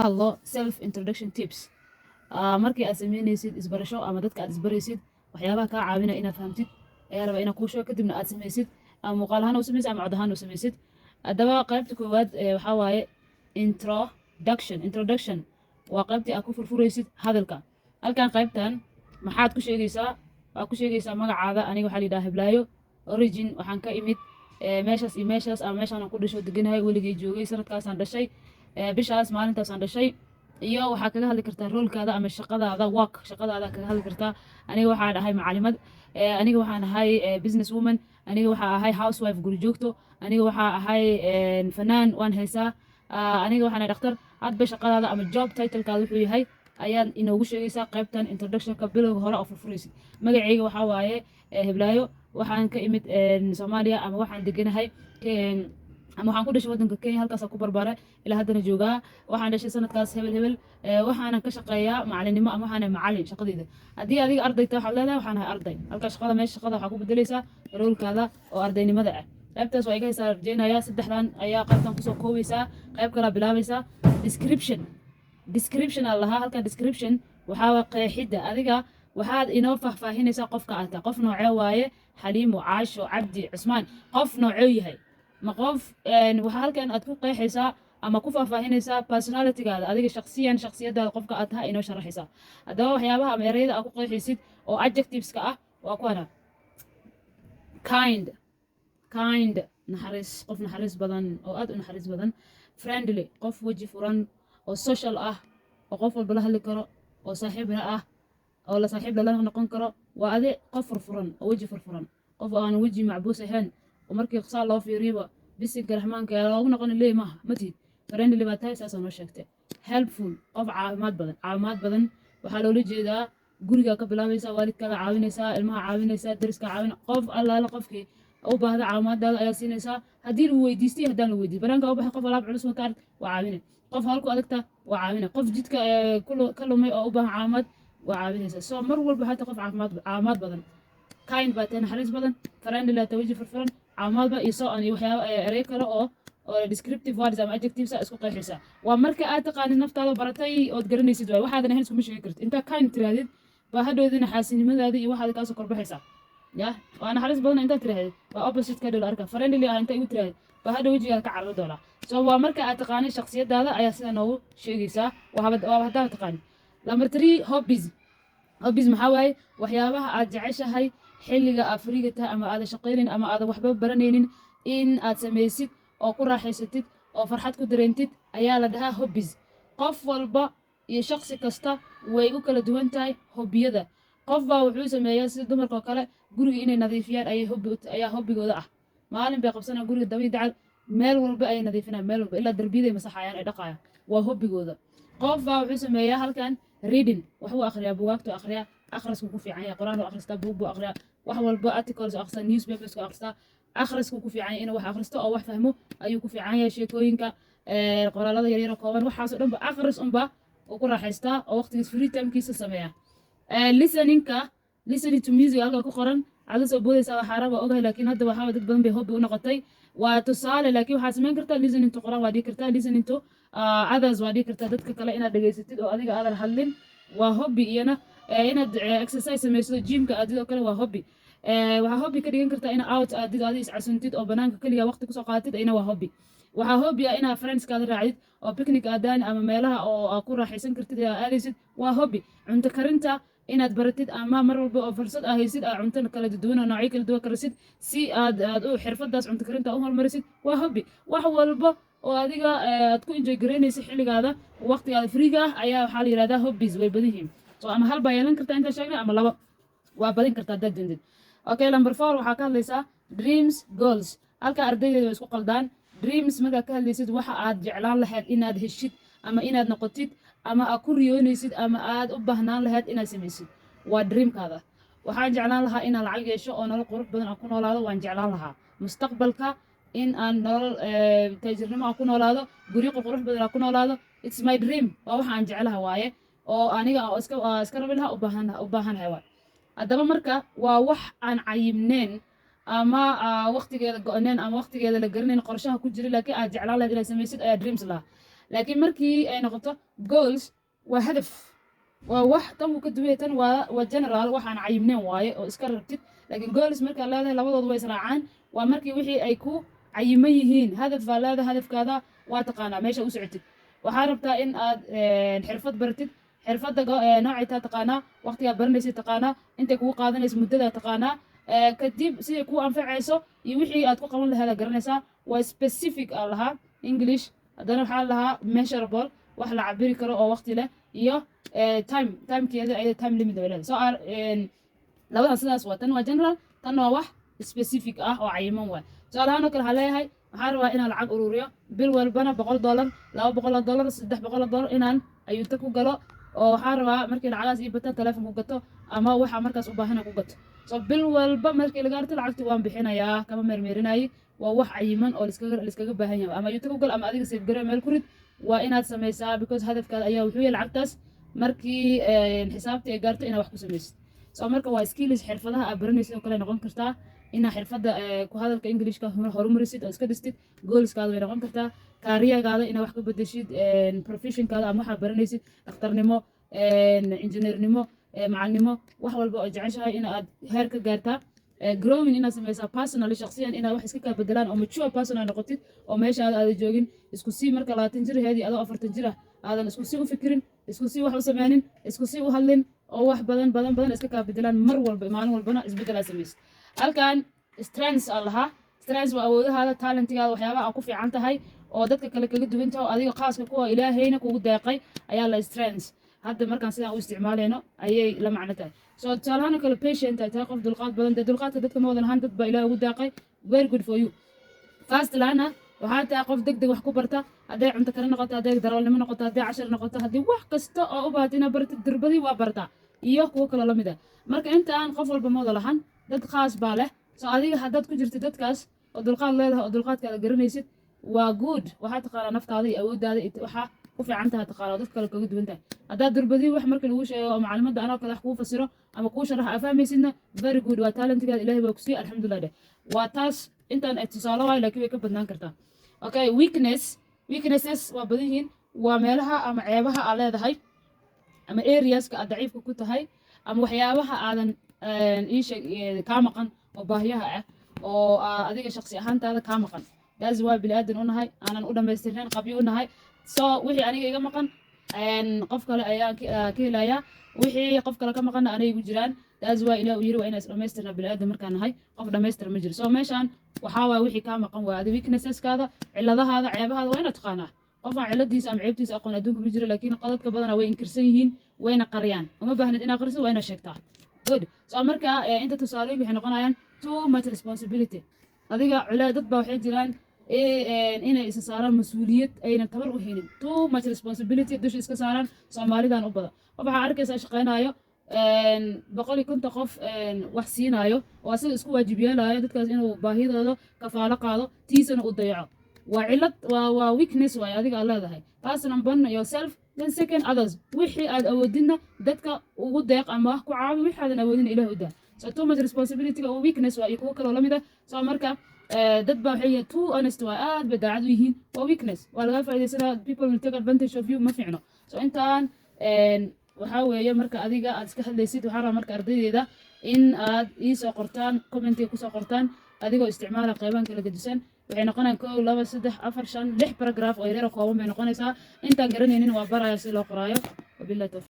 hadlo self introduction tips. Markii aad sameynaysid isbarasho ama dadka aad isbaraysid waxyaabaha kaa caawinaya inaad fahamtid ayaa rabaa inaan kuu sheego kadibna aad samaysid ama muuqaal ahaan u samaysid ama cod ahaan u samaysid. Haddaba qaybta koowaad waxaa waaye introduction waa qaybtii aad ku furfuraysid hadalka. Halkan qaybtan maxaad ku sheegaysaa? Waxaad ku sheegaysaa magacaada. Aniga waxaa la yidhaha Hiblaayo. Origin waxaan ka imid meeshaas iyo meeshaas ama meeshaan aan ku dhasho deganahay weligay joogay sanadkaasaan dhashay bishaas maalintaasaan dhashay iyo waxaa kaga hadli kartaa roolkaada ama shaqadaada work shaqadaada kaga hadli kartaa. Aniga waxaan ahay macalimad, aniga waxaan ahay business woman, aniga waxaa ahay housewife guri joogto, aniga waxaa ahay fanaan waan haysaa, aniga waxaan ahay dhakhtar. Hadba shaqadaada ama job titlekaada wuxuu yahay ayaad inoogu sheegaysaa qaybtan introductionka bilowga hore oo furfuraysid. Magacayga waxaa waaye Hiblaayo, waxaan ka imid Soomaaliya ama waxaan deganahay ama waxaan ku dhashay waddanka Kenya, halkaasaan ku barbaaray ilaa haddana joogaa. Waxaan dhashay sanadkaas hebel waxaanan ka shaqeeyaa macalinimo ama waxaan ahay macalin shaqadeyda. Haddii adiga ardayta waxaad leedahay waxaan ahay arday. Halkaa shaqada meesha shaqada waxaa ku bedelaysaa roolkaada oo ardaynimada ah. qaybtaas waa iga haysaa rajeynayaa saddexdan ayaa qaybtan kusoo koobaysaa. qayb kalaa bilaabaysaa description aa lahaa. halkan description waxaa qeexidda. adiga waxaad inoo faahfaahinaysaa qofka aad tahay. qof noocee waaye? Xaliimo, Caasho, Cabdi, Cusmaan. qof noocee yahay? ma qof waxaa halkan aad ku qeexaysaa ama ku faahfaahinaysaa personalitygaada. adiga shakhsiyadaada qofka aad tahay inoo sharaxaysaa. haddaba waxyaabaha ama ereyada aad ku qeexaysid oo adjectiveska ah waa kuwana: kind naxariis, qof naxariis badan oo aad u naxariis badan. Friendly, qof weji furan oo social ah oo qof walba la hadli karo oo saaxiib la ah oo la saaxiib lala noqon karo. waa adi qof furfuran oo weji furfuran, qof aan weji macbuus ahayn oo markii saa loo fiiriyo bisinka raxmaanka ee loogu noqon leey maaha matid. Friendly baa tahay, saasoo noo sheegtay. Helpful, qof caawimaad badan waxaa loola jeedaa guriga ka bilaabaysaa, waalidkaada caawinaysaa, ilmaha caawinaysaa, dariska caawin. qof allaala qofkii u baahda caawimaadaada ayaa siinaysaa. haddii lagu weydiistay haddaan lagu weydiin banaanka u baxay qof alaab culus makaar waa caawinay. qof halku adagta waa caawinay. qof jidka ka lumay oo u baahan caawimaad waa caawinaysaa. soo mar walba hata qof caawimaad badan. kind baa tahay, naxariis badan. friendly laa tahay, weji furfuran, caawimaadba iyo soo an iyo waxyaaba erey kale oo descriptive words ama adjectives isku qeexaysaa. waa marka aad taqaanid naftaada baratay ood garanaysid waay. waxaadan ahayn iskuma sheegi kartid. intaa kind tirahdid baa hadhoodina xaasinimadaada iyo waxaad kaasoo korbaxaysaa. ya waa naxariis badan intaad tirahdid waa opposite ka dhow arka. friendly ah inta igu tirahdid baa hadhow wejigaada ka carari doonaa. soo waa marka aad taqaanid shakhsiyadaada ayaa sida noogu sheegaysaa. waa haddaad taqaanid. number 3 hobbies maxaa waaye? waxyaabaha aad jeceshahay xilliga aad fariga tahay ama aadan shaqaynin ama aadan waxba baranaynin in aad samaysid oo ku raaxaysatid oo farxad ku dareentid ayaa la dhahaa hobbies. qof walba iyo shakhsi kasta way u kala duwan tahay hobbiyada. qof baa wuxuu sameeyaa sida dumarka oo kale guriga inay nadiifiyaan ayaa hobbigooda ah. maalin bay qabsanayaan guriga dabii dacal, meel walba ayay nadiifinayaan, meel walba ilaa darbiyaday masaxayaan ay dhaqayaan. waa hobbigooda. qof baa wuxuu sameeyaa halkan reading, waxbuu akhriyaa, buugaagtu akhriyaa, akhrisku ku fiican yahay. quraan uu akhristaa, buug buu akhriyaa, wax walba articles uu akhristaa, newspapers uu akhristaa. akhrisku ku fiican yahay inuu wax akhristo oo wax fahmo ayuu ku fiican yahay. sheekooyinka qoraalada yaryar oo kooban waxaas oo dhan ba akhris unba uu ku raaxaystaa oo waqtigiis free timekiisa sameeyaa. listening to music halka ku qoran aad soo boodaysaa waa xaraam waa ogahay, laakiin hadda waxaa dad badan bay hobby u noqotay. waa tusaale, laakiin waxaad samayn kartaa listening to quraan waa dhigi kartaa, listening to others waa dhigi kartaa. dadka kale inaad dhageysatid oo adiga aadan hadlin waa hobby. iyana inaad exercise samaysid gymka aadidoo kale waa hobby. waxaa hobby ka dhigan kartaa ina out aadid adiga iscasuntid oo banaanka kaliya waqti kusoo qaadatid ina waa hobby. waxaa hobby ah inaad friendskaada raacdid oo picnic aadaan ama meelaha oo ku raaxaysan kartid aadaysid waa hobby. cunto karinta inaad baratid ama mar walba oo fursad ah haysid aad cunto kala duwan oo noocyo kala duwan karisid si aad u xirfadaas cunto karinta u hormarisid waa hobby. wax walba oo adiga aad ku enjoy garaynaysid xilligaada waqtigaada freega ah ayaa waxaa la yidhahdaa hobbies. way badan yihiin. soo ama hal baa yeelan kartaa intaa sheegnay ama laba waa badin kartaa haddaad doontid. okay, number 4 waxaa ka hadlaysaa dreams goals. halka ardaydeeda way isku qaldaan. dreams markaad ka hadlaysid waxa aad jeclaan lahayd inaad heshid ama inaad noqotid ama aad ku riyoonaysid ama aad u baahnaan lahayd inaad samaysid waa dreamkaada. waxaan jeclaan lahaa inaan lacag yeesho oo nolol qurux badan aan ku noolaado. waan jeclaan lahaa mustaqbalka in aan nolol taajirnimo aan ku noolaado, guri qurux badan aan ku noolaado. it's my dream. waa waxa aan jeclaha waaye oo aniga iska rabi lahaa u baahanahay waay. haddaba marka waa wax aan cayimneen ama waqtigeeda go-neen ama waqtigeeda la garanayn qorshaha ku jira laakiin aad jeclaan lahayd inaad samaysid ayaa dreams lahaa. laakiin markii ay noqoto goals waa hadaf waa wax tan uu ka duwaya tan waa general waxaan cayimneen waaye oo iska rabtid laakiin goals markaa leedahay labadoodu way israacaan waa markii wixii ay ku cayiman yihiin hadaf baa leedahay hadafkaada waa taqaanaa meesha u socotid waxaa rabtaa in aad xirfad baratid xirfadda noocay taa taqaanaa waqtigaa baranaysid taqaanaa intay kugu qaadanaysa muddadaa taqaanaa kadib siday kuu anfacayso iyo wixii aad ku qaban lahayd garanaysaa waa specific aa lahaa english haddana waxaa lahaa measurable wax la cabiri karo oo waqti leh iyo timekeeda ay time limit bay leedahay so labada sidaas waa tan waa general tan waa wax specific ah oo cayiman waay tusaalahaan oo kale waxaa leeyahay waxaan rabaa inaan lacag ururiyo bil walbana $100 $200 $300 inaan ayuuta ku galo oo waxaan rabaa markii lacagaas ii bata telefoon ku gato ama waxa markaas u baahan ku gato so bil walba markii laga arto lacagti waan bixinayaa kama meermeerinayay waa wax cayiman oo liskaga baahan yahay ama ayuuta ku gal ama adiga save gare meel ku rid waa inaad samaysaa because hadafkaada ayaa wuxuu yahay lacagtaas markii xisaabtii ay gaarto inaad wax ku samaysid so marka waa skills xirfadaha aad baranaysid oo kale noqon kartaa inaa xirfadda ku hadalka ingiliishka horumarisid oo iska dhistid goolskaada way noqon kartaa kaariyagaada inaa wax ka bedeshid professionkaada ama waxaa baranaysid dhakhtarnimo injineernimo macalnimo wax walba oo jeceshahay in aad heer ka gaartaa growing inaad samaysaa personally shakhsiyan inaad wax iska kaa bedelaan oo mature personal noqotid oo meeshaada aada joogin isku sii marka 20 jir heedii adoo 40 jir ah aadan isku sii u fikirin isku sii wax u sameynin isku sii u hadlin oo wax badan iska kaa bedelaan mar walba maalin walbana isbedelaa samaysid halkan strengths aa lahaa strengths waa awoodahaada talentigaada waxyaabaha aad ku fiican tahay oo dadka kale kaga duwan tahay oo adiga khaaska kuwa ilaahayna kugu deeqay ayaa la strengths hadda markaan sidaan u isticmaalayno ayay la macno tahay so tusaalahaan kale patient ay tahay qof dulqaad badan dee dulqaadka dadka ma wadan ahaan dad baa ilaah ugu deeqay very good for you fast lana waxaa tahay qof degdeg wax ku barta hadday cunto kale noqoto hadday darawalnimo noqoto hadday cashar noqoto haddii wax kasta oo u baahat inaad baratid dirbadii waa bartaa iyo kuwo kaloo la mid ah marka intaan qof walba ma wada lahan dad khaas baa leh so adiga haddaad ku jirtid dadkaas oo dulqaad leedahay oo dulqaadkaada garanaysid waa good waxaa taqaanaa naftaada iyo awooddaada waxaa ku fiican tahay taqaanaa oo dad kale kaga duwan tahay haddaad dirbadii wax marka lagu sheego oo maclimadda anoo kale wax kuu fasiro ama kuu sharaxa aa fahmaysidna very good waa talentigaada ilaahay baa ku siiyey alxamdulilah dheh waa taas intaan tusaale waayo laakiin way ka badnaan kartaa okay weaknesses waa badan yihiin waa meelaha ama ceebaha aad leedahay ama areaska aad daciifka ku tahay ama waxyaabaha aadan kaa maqan oo baahiyaha ah oo adiga shakhsi ahaantaada kaa maqan daas waa bini aadan u nahay aanan u dhammaystirnayn qabyo u nahay so wixii aniga iga maqan qof kale ayaan ka helayaa wixii qof kale ka maqanna anay igu jiraan daas waa ilaah uu yiri waa inaan isdhammaystirna bini aadan markaan nahay qof dhammaystir ma jiro so meeshaan waxaa waay wixii kaa maqan waa adi weaknesseskaada ciladahaada ceebahaada waa inaad taqaanaa qof aan ciladiisa ama ceebtiisa aqoon adduunka ma jiro laakiin dadka badanaa way inkirsan yihiin wayna qariyaan uma baahnid inaad qarisid waa inaad sheegtaa good so marka inta tusaalooyin waxay noqonayaan too much responsibility adiga dad baa waxay jiraan inay isa saaraan mas-uuliyad ayna tabar u haynin too much responsibility dusha iska saaraan soomaalidan u badan qof waxaa arkaysaa shaqaynaayo 150 qof wax siinaayo oo asaga isku waajib yeelaayo dadkaas inuu baahidooda kafaalo qaado tiisana u dayaco waa cilad waa weakness waay adiga aad leedahay first number yourself then second others wixii aad awoodidna dadka ugu deeq ama wax ku caawi wixii aadan awoodin ilaah u daa so too much responsibility waa weakness waa iyo kuwo kaloo la mid ah so marka dad baa waxay yihiin too honest waa aad bay daacad u yihiin waa weakness waa laga faa'iidaysanaa people will take advantage of you ma fiicno so intaan waxaa weeye marka adiga aad iska hadlaysid waxaa rabaa marka ardaydeeda in aad ii soo qortaan commentiga kusoo qortaan adigoo isticmaala qeybahan kala gedisan waxay noqonayaan 1 2 3 4 5 6 paragraph oo yaryar oo kooban bay noqonaysaa intaan garanaynin waa baraya si loo qoraayo wabillahi tawfiiq